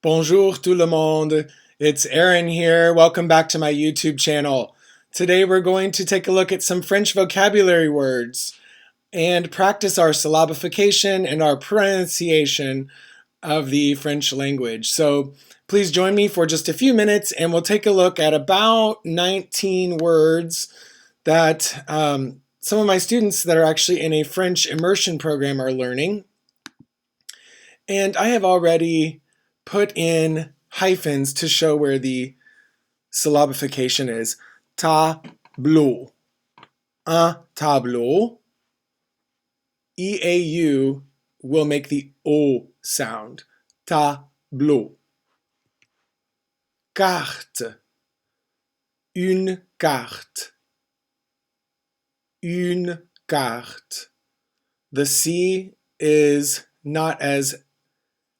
Bonjour tout le monde. It's Aaron here. Welcome back to my YouTube channel. Today we're going to take a look at some French vocabulary words and practice our syllabification and our pronunciation of the French language. So please join me for just a few minutes and we'll take a look at about 19 words that some of my students that are actually in a French immersion program are learning. And I have already put in hyphens to show where the syllabification is. Tableau. Un tableau. EAU will make the O sound. Tableau. Carte. Une carte. Une carte. The C is not as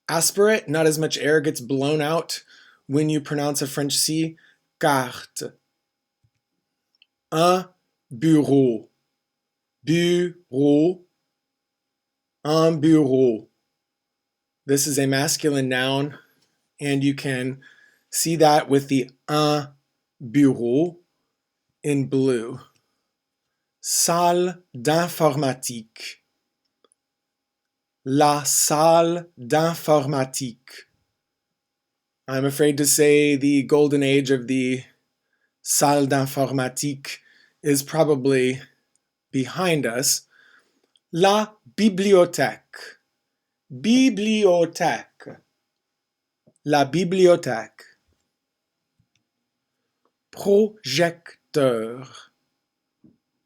aspirate, not as much air gets blown out when you pronounce a French C. Carte. Un bureau. Bureau. Un bureau. This is a masculine noun, and you can see that with the un bureau in blue. Salle d'informatique. La salle d'informatique. I'm afraid to say the golden age of the salle d'informatique is probably behind us. La bibliothèque. Bibliothèque. La bibliothèque. Projecteur.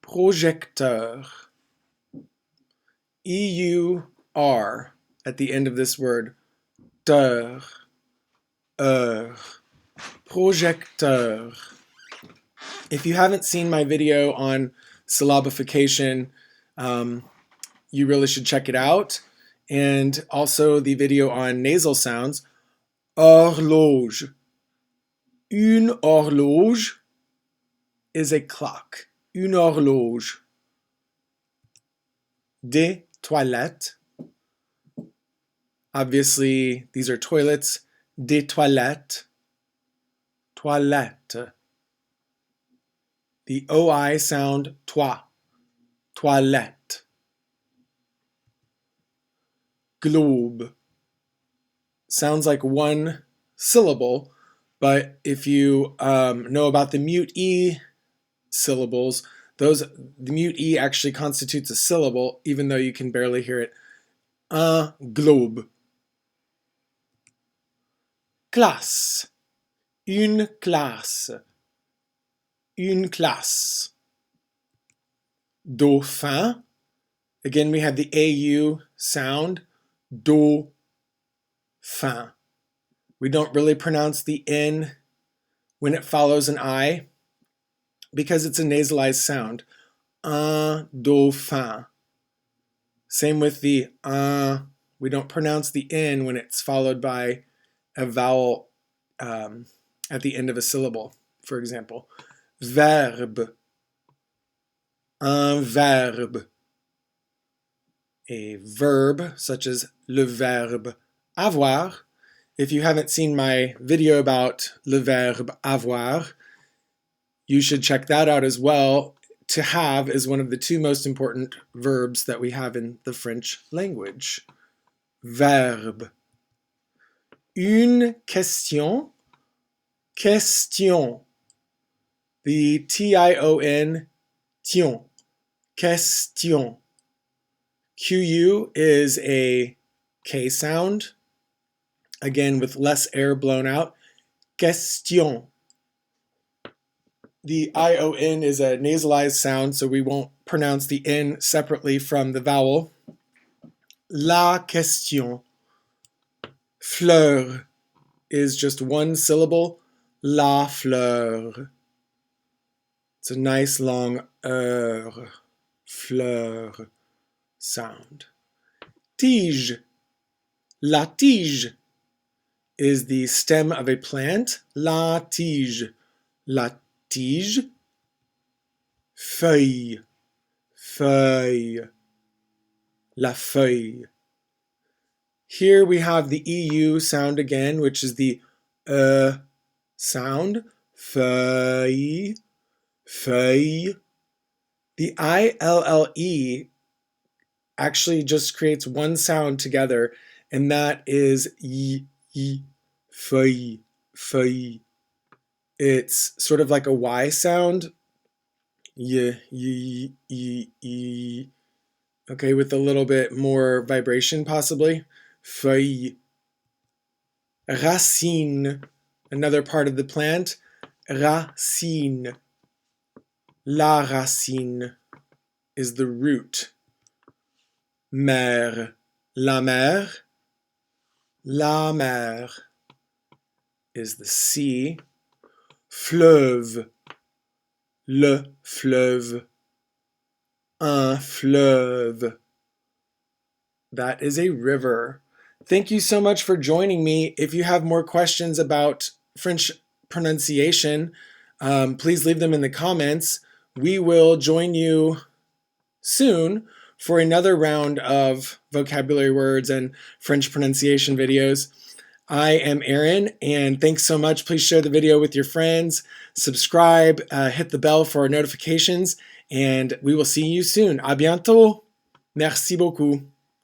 Projecteur. EUR at the end of this word. Teur. Projecteur. If you haven't seen my video on syllabification, you really should check it out. And also the video on nasal sounds. Horloge. Une horloge is a clock. Une horloge. Des toilettes. Obviously, these are toilets. Des toilettes. Toilette. The OI sound toi. Toilette. Globe. Sounds like one syllable, but if you know about the mute E syllables, the mute E actually constitutes a syllable, even though you can barely hear it. Un globe. Classe. Une classe. Une classe. Dauphin. Again, we have the AU sound. Dauphin. We don't really pronounce the N when it follows an I because it's a nasalized sound. Un dauphin. Same with the we don't pronounce the N when it's followed by a vowel at the end of a syllable. For example, verbe. Un verbe. A verb such as le verbe avoir. If you haven't seen my video about le verbe avoir, you should check that out as well. To have is one of the two most important verbs that we have in the French language. Verbe. Une question. Question. The T-I-O-N, tion. Question. QU is a K sound, again with less air blown out. Question. The ION is a nasalized sound, so we won't pronounce the N separately from the vowel. La question. Fleur is just one syllable. La fleur. It's a nice long fleur sound. Tige. La tige is the stem of a plant. La tige. La tige. Feuille. Feuille. La feuille. Here we have the EU sound again, which is the sound. Feuille, feuille. The ILLE actually just creates one sound together, and that is y, feuille, feuille. It's sort of like a Y sound. Y. Okay, with a little bit more vibration possibly. Feuille. Racine, another part of the plant. Racine. La racine is the root. Mer, la mer. La mer is the sea. Fleuve, le fleuve. Un fleuve. That is a river. Thank you so much for joining me. If you have more questions about French pronunciation, please leave them in the comments. We will join you soon for another round of vocabulary words and French pronunciation videos. I am Aaron, and thanks so much. Please share the video with your friends, subscribe, hit the bell for notifications, and we will see you soon. À bientôt. Merci beaucoup.